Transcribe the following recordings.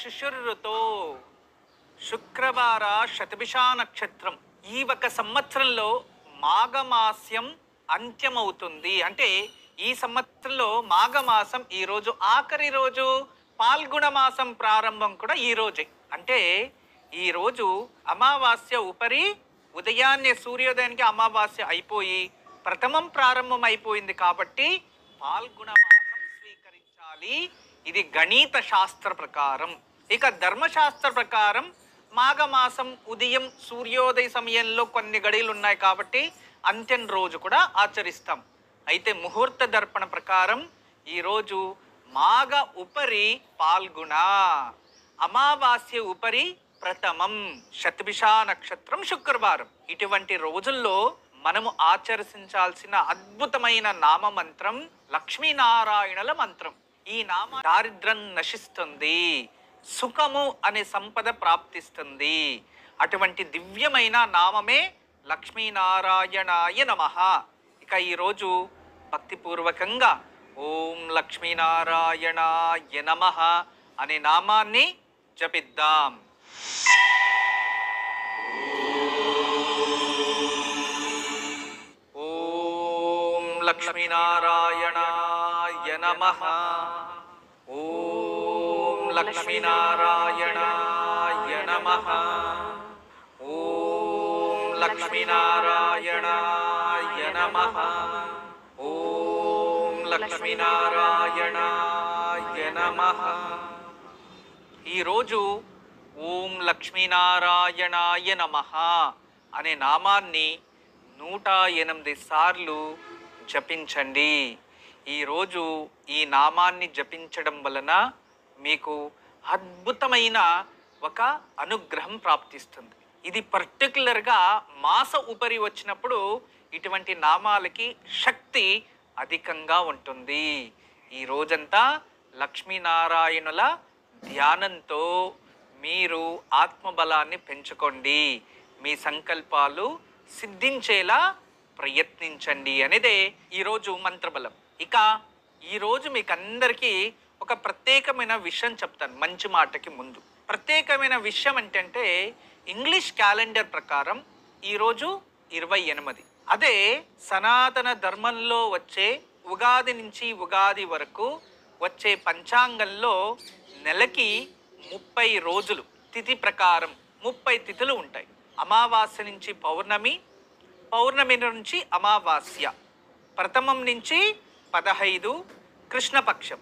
శిశుర్రుతో శుక్రవార శతభిషా నక్షత్రం. ఈ ఒక సంవత్సరంలో మాఘమాస్యం అంత్యమవుతుంది. అంటే ఈ సంవత్సరంలో మాఘమాసం ఈ రోజు ఆఖరి రోజు, పాల్గొన మాసం ప్రారంభం కూడా ఈ రోజే. అంటే ఈ రోజు అమావాస్య ఉపరి ఉదయాన్నే సూర్యోదయానికి అమావాస్య అయిపోయి ప్రథమం ప్రారంభం అయిపోయింది కాబట్టి పాల్గొన మాసం స్వీకరించాలి. ఇది గణిత శాస్త్ర ప్రకారం. ఇక ధర్మశాస్త్ర ప్రకారం మాఘమాసం ఉదయం సూర్యోదయ సమయంలో కొన్ని గడియలు ఉన్నాయి కాబట్టి అంత్యం రోజు కూడా ఆచరిస్తాం. అయితే ముహూర్త దర్పణ ప్రకారం ఈరోజు మాఘ ఉపరి పాల్గొన, అమావాస్య ఉపరి ప్రథమం, శతభిషా నక్షత్రం శుక్రవారం. ఇటువంటి రోజుల్లో మనము ఆచరించాల్సిన అద్భుతమైన నామమంత్రం లక్ష్మీనారాయణుల మంత్రం. ఈ నామ దారిద్ర్యం నశిస్తుంది, సుఖము అనే సంపద ప్రాప్తిస్తుంది. అటువంటి దివ్యమైన నామమే లక్ష్మీనారాయణాయ నమః. ఇక ఈరోజు భక్తిపూర్వకంగా ఓం లక్ష్మీనారాయణాయ నమః అనే నామాన్ని జపిద్దాం. ఓం లక్ష్మీనారాయణాయ నమః. ఓం లక్ష్మీనారాయణాయ నమః. ఓం లక్ష్మీనారాయణాయ నమః. ఓం లక్ష్మీనారాయణాయ నమః. ఈరోజు ఓం లక్ష్మీనారాయణాయ నమః అనే నామాన్ని 108 సార్లు జపించండి. ఈరోజు ఈ నామాన్ని జపించడం వలన మీకు అద్భుతమైన ఒక అనుగ్రహం ప్రాప్తిస్తుంది. ఇది పర్టికులర్గా మాస ఉపరి వచ్చినప్పుడు ఇటువంటి నామాలకి శక్తి అధికంగా ఉంటుంది. ఈ రోజంతా లక్ష్మీనారాయణుల ధ్యానంతో మీరు ఆత్మబలాన్ని పెంచుకోండి, మీ సంకల్పాలు సిద్ధించేలా ప్రయత్నించండి అనేదే ఈరోజు మంత్రబలం. ఇక ఈరోజు మీకు అందరికీ ఒక ప్రత్యేకమైన విషయం చెప్తాను. మంచి మాటకి ముందు ప్రత్యేకమైన విషయం ఏంటంటే ఇంగ్లీష్ క్యాలెండర్ ప్రకారం ఈరోజు 28. అదే సనాతన ధర్మంలో వచ్చే ఉగాది నుంచి ఉగాది వరకు వచ్చే పంచాంగంలో నెలకి 30 రోజులు తిథి ప్రకారం 30 తిథులు ఉంటాయి. అమావాస్య నుంచి పౌర్ణమి, పౌర్ణమి నుంచి అమావాస్య, ప్రథమం నుంచి 15 కృష్ణపక్షం,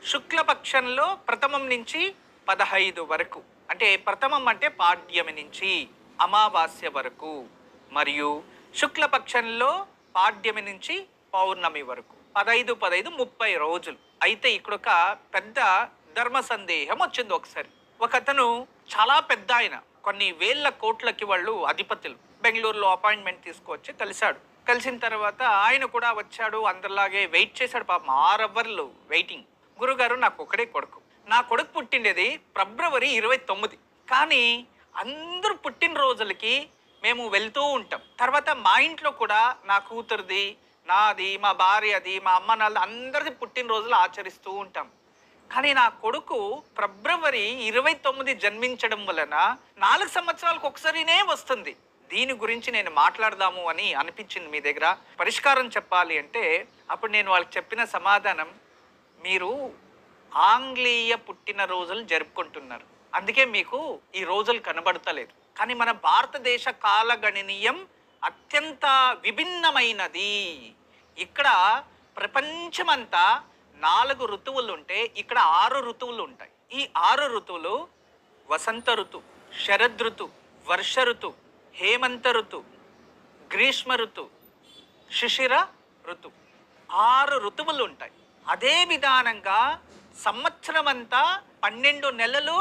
శుక్లపక్షంలో ప్రథమం నుంచి 15 వరకు, అంటే ప్రథమం అంటే పాడ్యమి నుంచి అమావాస్య వరకు, మరియు శుక్లపక్షంలో పాడ్యమి నుంచి పౌర్ణమి వరకు 15 30 రోజులు. అయితే ఇక్కడ ఒక పెద్ద ధర్మ సందేహం వచ్చింది. ఒకసారి ఒక అతను చాలా పెద్ద ఆయన, కొన్ని వేల కోట్లకి వాళ్ళు అధిపతులు, బెంగళూరులో అపాయింట్మెంట్ తీసుకొచ్చి కలిశాడు. కలిసిన తర్వాత ఆయన కూడా వచ్చాడు, అందరిలాగే వెయిట్ చేశాడు. పాపం 6 అవర్లు వెయిటింగ్. గురుగారు నాకు ఒకడే కొడుకు, నా కొడుకు పుట్టిండేది ఫిబ్రవరి 29, కానీ అందరూ పుట్టినరోజులకి మేము వెళ్తూ ఉంటాం. తర్వాత మా ఇంట్లో కూడా నా కూతురిది, నాది, మా భార్యది, మా అమ్మ నాన్న అందరిది పుట్టినరోజులు ఆచరిస్తూ ఉంటాం. కానీ నా కొడుకు ఫిబ్రవరి 29 జన్మించడం వలన 4 సంవత్సరాలకు ఒకసారినే వస్తుంది. దీని గురించి నేను మాట్లాడదాము అని అనిపించింది. మీ దగ్గర పరిష్కారం చెప్పాలి అంటే అప్పుడు నేను వాళ్ళకి చెప్పిన సమాధానం, మీరు ఆంగ్లేయ పుట్టినరోజులు జరుపుకుంటున్నారు, అందుకే మీకు ఈ రోజులు కనబడతలేదు. కానీ మన భారతదేశ కాలగణనీయం అత్యంత విభిన్నమైనది. ఇక్కడ ప్రపంచమంతా 4 ఋతువులు ఉంటే ఇక్కడ 6 ఋతువులు ఉంటాయి. ఈ 6 ఋతువులు వసంత ఋతువు, శరద్ ఋతువు, వర్ష ఋతువు, హేమంత ఋతువు, గ్రీష్మ ఋతువు, శిశిర ఋతువు, 6 ఋతువులు ఉంటాయి. అదే విధానంగా సంవత్సరం అంతా 12 నెలలు,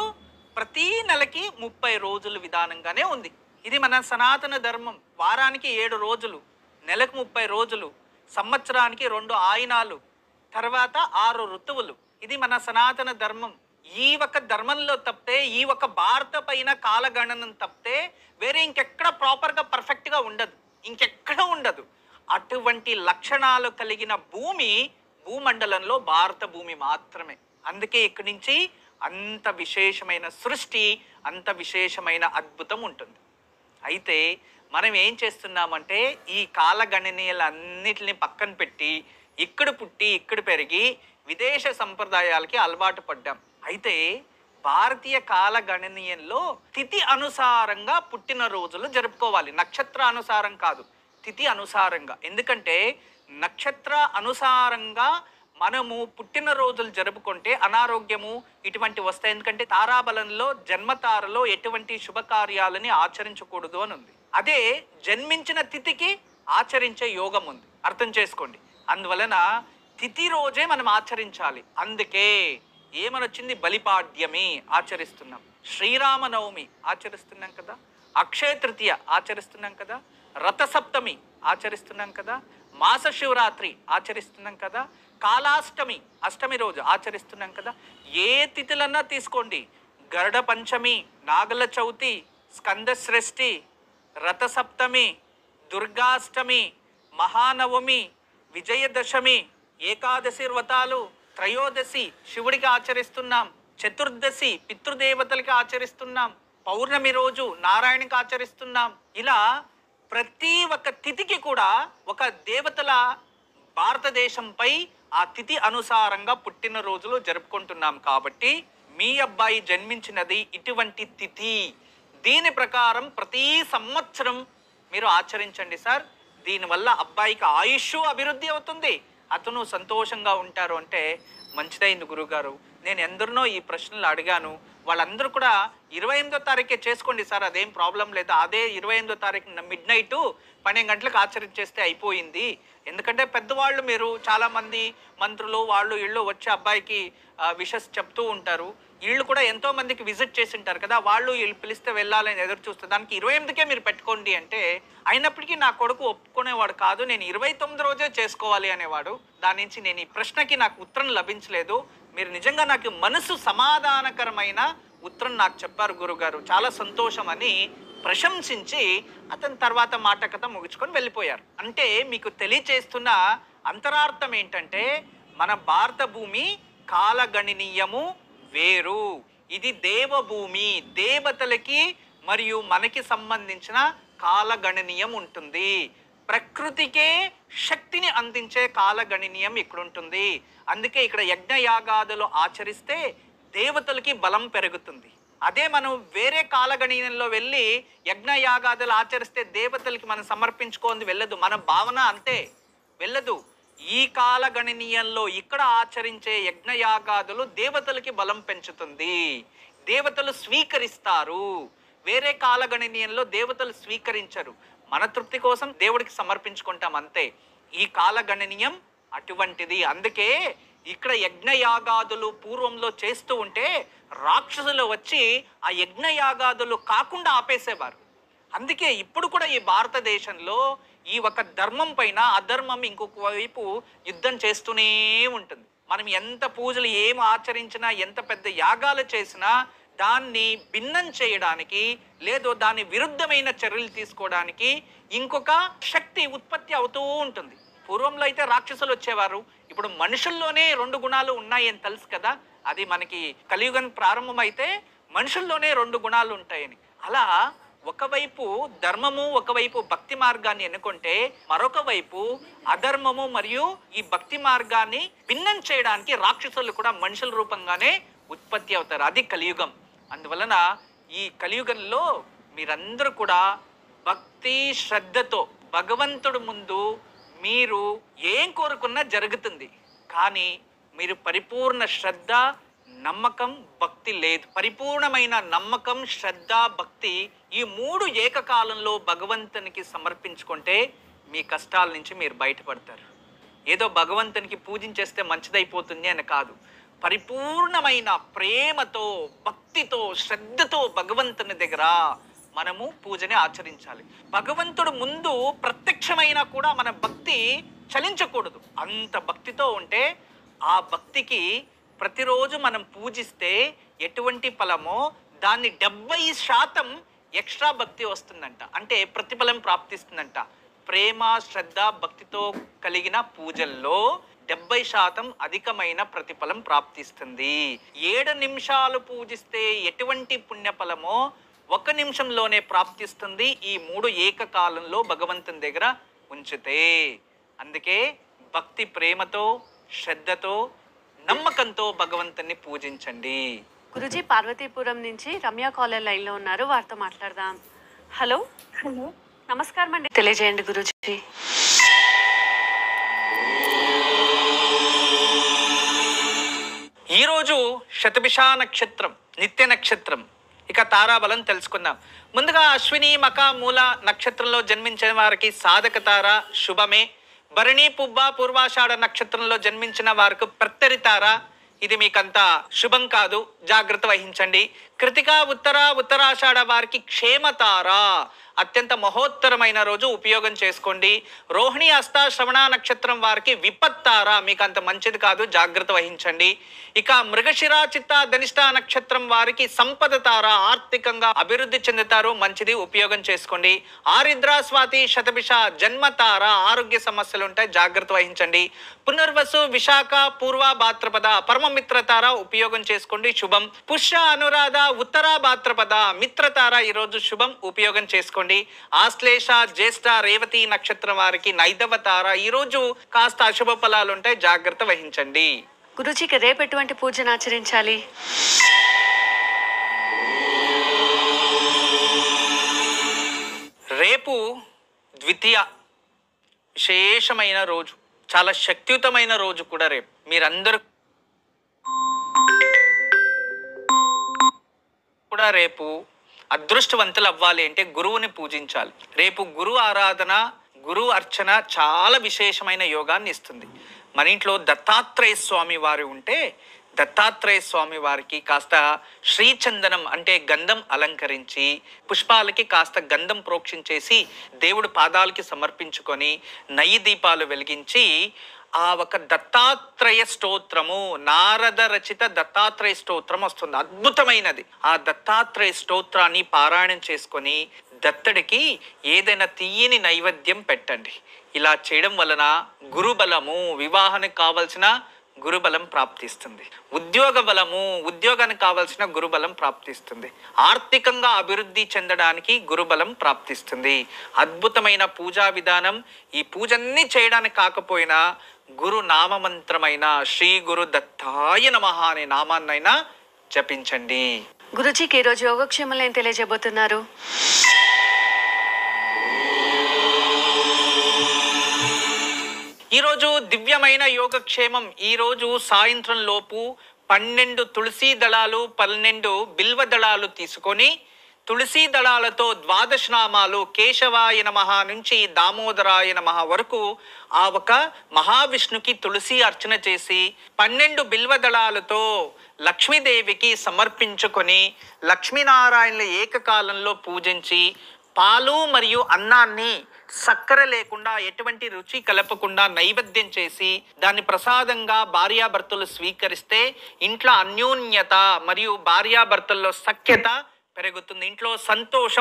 ప్రతి నెలకి 30 రోజులు విధానంగానే ఉంది. ఇది మన సనాతన ధర్మం. వారానికి 7 రోజులు, నెలకు 30 రోజులు, సంవత్సరానికి 2 ఆయనాలు, తర్వాత 6 ఋతువులు. ఇది మన సనాతన ధర్మం. ఈ ఒక ధర్మంలో తప్పితే, ఈ ఒక భారత పైన కాలగణనం తప్పితే వేరే ఇంకెక్కడ ప్రాపర్గా పర్ఫెక్ట్గా ఉండదు, ఇంకెక్కడ ఉండదు. అటువంటి లక్షణాలు కలిగిన భూమి భూమండలంలో భారత భూమి మాత్రమే. అందుకే ఇక్కడి నుంచి అంత విశేషమైన సృష్టి, అంత విశేషమైన అద్భుతం ఉంటుంది. అయితే మనం ఏం చేస్తున్నామంటే ఈ కాలగణనీయులన్నిటిని పక్కన పెట్టి ఇక్కడ పుట్టి ఇక్కడ పెరిగి విదేశ సంప్రదాయాలకి అలవాటు పడ్డాం. అయితే భారతీయ కాలగణనీయంలో తిథి అనుసారంగా పుట్టినరోజులు జరుపుకోవాలి, నక్షత్ర అనుసారం కాదు, తిథి అనుసారంగా. ఎందుకంటే నక్షత్ర అనుసారంగా మనము పుట్టినరోజులు జరుపుకుంటే అనారోగ్యము ఇటువంటి వస్తాయి. ఎందుకంటే తారాబలంలో జన్మతారలో ఎటువంటి శుభకార్యాలని ఆచరించకూడదు అని ఉంది. అదే జన్మించిన తిథికి ఆచరించే యోగం ఉంది, అర్థం చేసుకోండి. అందువలన తిథి రోజే మనం ఆచరించాలి. అందుకే ఏమనొచ్చింది, బలిపాడ్యమి ఆచరిస్తున్నాం, శ్రీరామనవమి ఆచరిస్తున్నాం కదా, అక్షయ తృతీయ ఆచరిస్తున్నాం కదా, రథసప్తమి ఆచరిస్తున్నాం కదా, మాస శివరాత్రి ఆచరిస్తున్నాం కదా, కాలాష్టమి అష్టమి రోజు ఆచరిస్తున్నాం కదా. ఏ తిథులన్నా తీసుకోండి, గరుడ పంచమి, నాగల చవితి, స్కందశ్రేష్ఠి, రథసప్తమి, దుర్గాష్టమి, మహానవమి, విజయదశమి, ఏకాదశి వ్రతాలు, త్రయోదశి శివుడికి ఆచరిస్తున్నాం, చతుర్దశి పితృదేవతలకి ఆచరిస్తున్నాం, పౌర్ణమి రోజు నారాయణకి ఆచరిస్తున్నాం. ఇలా ప్రతి ఒక్క తిథికి కూడా ఒక దేవతల భారతదేశంపై ఆ తిథి అనుసారంగా పుట్టినరోజులు జరుపుకుంటున్నాం. కాబట్టి మీ అబ్బాయి జన్మించినది ఇటువంటి తిథి, దీని ప్రకారం ప్రతి సంవత్సరం మీరు ఆచరించండి సార్. దీనివల్ల అబ్బాయికి ఆయుష్ అభివృద్ధి అవుతుంది, అతను సంతోషంగా ఉంటారు. అంటే మంచిదైంది గురుగారు, నేను ఎందరినో ఈ ప్రశ్నలు అడిగాను, వాళ్ళందరూ కూడా 28వ తారీఖే చేసుకోండి సార్, అదేం ప్రాబ్లం లేదు, అదే 28వ తారీఖు మిడ్ నైట్ 12 గంటలకు ఆచరించేస్తే అయిపోయింది. ఎందుకంటే పెద్దవాళ్ళు మీరు చాలామంది మంత్రులు వాళ్ళు ఇళ్ళు వచ్చి అబ్బాయికి విషెస్ చెప్తూ ఉంటారు, వీళ్ళు కూడా ఎంతో మందికి విజిట్ చేసి ఉంటారు కదా, వాళ్ళు వీళ్ళు పిలిస్తే వెళ్ళాలని ఎదురు చూస్తారు. దానికి 28కే మీరు పెట్టుకోండి అంటే, అయినప్పటికీ నా కొడుకు ఒప్పుకునేవాడు కాదు, నేను 29 రోజే చేసుకోవాలి అనేవాడు. దాని నుంచి నేను ఈ ప్రశ్నకి నాకు ఉత్తరం లభించలేదు. మీరు నిజంగా నాకు మనసు సమాధానకరమైన ఉత్తరం నాకు చెప్పారు గురుగారు, చాలా సంతోషం అని ప్రశంసించి అతని తర్వాత మాట కథ ముగించుకొని వెళ్ళిపోయారు. అంటే మీకు తెలియచేస్తున్న అంతరార్థం ఏంటంటే, మన భారత భూమి కాలగణనీయము వేరు, ఇది దేవభూమి, దేవతలకి మరియు మనకి సంబంధించిన కాలగణనీయం ఉంటుంది. ప్రకృతికే శక్తిని అందించే కాలగణనీయం ఇక్కడ ఉంటుంది. అందుకే ఇక్కడ యజ్ఞయాగాదులు ఆచరిస్తే దేవతలకి బలం పెరుగుతుంది. అదే మనం వేరే కాలగణనీయంలో వెళ్ళి యజ్ఞయాగాదులు ఆచరిస్తే దేవతలకి మనం సమర్పించుకోంది వెళ్ళదు, మన భావన అంతే వెళ్ళదు. ఈ కాలగణనీయంలో ఇక్కడ ఆచరించే యజ్ఞయాగాదులు దేవతలకి బలం పెంచుతుంది, దేవతలు స్వీకరిస్తారు. వేరే కాలగణనీయంలో దేవతలు స్వీకరించరు, మన తృప్తి కోసం దేవుడికి సమర్పించుకుంటాం అంతే. ఈ కాలగణనీయం అటువంటిది. అందుకే ఇక్కడ యజ్ఞయాగాదులు పూర్వంలో చేస్తూ ఉంటే రాక్షసులు వచ్చి ఆ యజ్ఞయాగాదులు కాకుండా ఆపేసేవారు. అందుకే ఇప్పుడు కూడా ఈ భారతదేశంలో ఈ ఒక ధర్మం పైన అధర్మం ఇంకొక వైపు యుద్ధం చేస్తూనే ఉంటుంది. మనం ఎంత పూజలు ఏం ఆచరించినా, ఎంత పెద్ద యాగాలు చేసినా దాన్ని భిన్నం చేయడానికి లేదో దాని విరుద్ధమైన చర్యలు తీసుకోవడానికి ఇంకొక శక్తి ఉత్పత్తి అవుతూ ఉంటుంది. పూర్వంలో అయితే రాక్షసులు వచ్చేవారు, ఇప్పుడు మనుషుల్లోనే 2 గుణాలు ఉన్నాయి అని తెలుసు కదా. అది మనకి కలియుగం ప్రారంభమైతే మనుషుల్లోనే 2 గుణాలు ఉంటాయని. అలా ఒకవైపు ధర్మము, ఒకవైపు భక్తి మార్గాన్ని ఎన్నుకుంటే మరొక వైపు అధర్మము మరియు ఈ భక్తి మార్గాన్ని భిన్నం చేయడానికి రాక్షసులు కూడా మనుషుల రూపంగానే ఉత్పత్తి అవుతారు. అది కలియుగం. అందువలన ఈ కలియుగంలో మీరందరూ కూడా భక్తి శ్రద్ధతో భగవంతుడు ముందు మీరు ఏం కోరుకున్నా జరుగుతుంది. కానీ మీరు పరిపూర్ణ శ్రద్ధ, నమ్మకం, భక్తి లేదు. పరిపూర్ణమైన నమ్మకం, శ్రద్ధ, భక్తి ఈ 3 ఏకకాలంలో భగవంతునికి సమర్పించుకుంటే మీ కష్టాల నుంచి మీరు బయటపడతారు. ఏదో భగవంతునికి పూజించేస్తే మంచిదైపోతుంది అని కాదు, పరిపూర్ణమైన ప్రేమతో, భక్తితో, శ్రద్ధతో భగవంతుని దగ్గర మనము పూజని ఆచరించాలి. భగవంతుడు ముందు ప్రత్యక్షమైనా కూడా మన భక్తి చలించకూడదు. అంత భక్తితో ఉంటే ఆ భక్తికి ప్రతిరోజు మనం పూజిస్తే ఎటువంటి ఫలమో దాన్ని 70% ఎక్స్ట్రా భక్తి వస్తుందంట, అంటే ప్రతిఫలం ప్రాప్తిస్తుందంట. ప్రేమ, శ్రద్ధ, భక్తితో కలిగిన పూజల్లో 70% అధికమైన ప్రతిఫలం ప్రాప్తిస్తుంది. 7 నిమిషాలు పూజిస్తే ఎటువంటి పుణ్యఫలమో 1 నిమిషంలోనే ప్రాప్తిస్తుంది ఈ 3 ఏకకాలంలో భగవంతుని దగ్గర ఉంచితే. అందుకే భక్తి ప్రేమతో, శ్రద్ధతో, నమ్మకంతో భగవంతుని పూజించండి. గురుజీ పార్వతీపురం నుంచి రమ్య కాలర్ లైన్ లో ఉన్నారు, వారితో మాట్లాడదాం. హలో. నమస్కారం అండి, తెలియజేయండి గురుజీ. ఈరోజు శతభిష నక్షత్రం, నిత్య నక్షత్రం. ఇక తారాబలం తెలుసుకుందాం. ముందుగా అశ్విని మక మూల నక్షత్రంలో జన్మించిన వారికి సాధక తార శుభమే. భరణి పుబ్బ పూర్వాషాఢ నక్షత్రంలో జన్మించిన వారికి ప్రత్తరి తార, ఇది మీకంతా శుభం కాదు, జాగ్రత్త వహించండి. కృతిక ఉత్తరాషాఢ వారికి క్షేమతార, అత్యంత మహోత్తరమైన రోజు, ఉపయోగం చేసుకోండి. రోహిణి హస్త శ్రవణ నక్షత్రం వారికి విపత్తార, మీకు అంత మంచిది కాదు, జాగ్రత్త వహించండి. ఇక మృగశిర చిత్త ధనిష్ట నక్షత్రం వారికి సంపద తార, ఆర్థికంగా అభివృద్ధి చెందుతారు, మంచిది, ఉపయోగం చేసుకోండి. ఆరిద్ర స్వాతి శతభిష జన్మతార, ఆరోగ్య సమస్యలు ఉంటాయి, జాగ్రత్త వహించండి. పునర్వసు విశాఖ పూర్వ భాద్రపద పరమమిత్రతార, ఉపయోగం చేసుకోండి, శుభం. పుష్య అనురాధ ఉత్తర భాద్రపద మిత్రతార, ఈరోజు శుభం, ఉపయోగం చేసుకోండి. ఆశ్లేష జ్యేష్ఠ రేవతి నక్షత్రం వారికి నైదవ తార, ఈరోజు కాస్త అశుభ ఫలాలు ఉంటాయి, జాగ్రత్త వహించండి. గురుజీకి రేపు ఎటువంటి పూజను ఆచరించాలి? రేపు ద్వితీయ, విశేషమైన రోజు, చాలా శక్తియుతమైన రోజు కూడా రేపు. మీరందరూ కూడా రేపు అదృష్టవంతులు అవ్వాలి అంటే గురువుని పూజించాలి. రేపు గురు ఆరాధన, గురు అర్చన చాలా విశేషమైన యోగాన్ని ఇస్తుంది. మన ఇంట్లో దత్తాత్రేయ స్వామి వారు ఉంటే దత్తాత్రేయ స్వామి వారికి కాస్త శ్రీచందనం అంటే గంధం అలంకరించి, పుష్పాలకి కాస్త గంధం ప్రోక్షణ చేసి దేవుడు పాదాలకి సమర్పించుకొని నెయ్యి దీపాలు వెలిగించి ఆ ఒక దత్తాత్రేయ స్తోత్రము, నారద రచిత దత్తాత్రేయ స్తోత్రం వస్తుంది, అద్భుతమైనది. ఆ దత్తాత్రేయ స్తోత్రాన్ని పారాయణం చేసుకొని దత్తుడికి ఏదైనా తీయని నైవేద్యం పెట్టండి. ఇలా చేయడం వలన గురుబలము, వివాహానికి కావలసిన గురుబలం ప్రాప్తిస్తుంది. ఉద్యోగ బలము, ఉద్యోగానికి కావలసిన గురుబలం ప్రాప్తిస్తుంది. ఆర్థికంగా అభివృద్ధి చెందడానికి గురుబలం ప్రాప్తిస్తుంది. అద్భుతమైన పూజా విధానం. ఈ పూజన్ని చేయడానికి కాకపోయినా గురు నామమంత్రమైన శ్రీ గురు దత్తాయ నమః అనే నామాన్నైనా జపించండి. గురుజీకి ఈరోజు యోగక్షేమాలు ఏం తెలియజేయబోతున్నారు? ఈరోజు దివ్యమైన యోగక్షేమం. ఈరోజు సాయంత్రం లోపు 12 తులసి దళాలు, 12 బిల్వ దళాలు తీసుకొని తులసి దళాలతో 12 నామాలు కేశవాయ నమః నుంచి దామోదరాయ నమః వరకు ఆ ఒక మహావిష్ణుకి తులసి అర్చన చేసి 12 బిల్వ దళాలతో లక్ష్మీదేవికి సమర్పించుకొని లక్ష్మీనారాయణుల ఏకకాలంలో పూజించి పాలు మరియు అన్నాన్ని చక్కెర లేకుండా ఎటువంటి రుచి కలపకుండా నైవేద్యం చేసి దాన్ని ప్రసాదంగా భార్యాభర్తలు స్వీకరిస్తే ఇంట్లో అన్యోన్యత మరియు భార్యాభర్తల్లో సఖ్యత పెరుగుతుంది. ఇంట్లో సంతోషం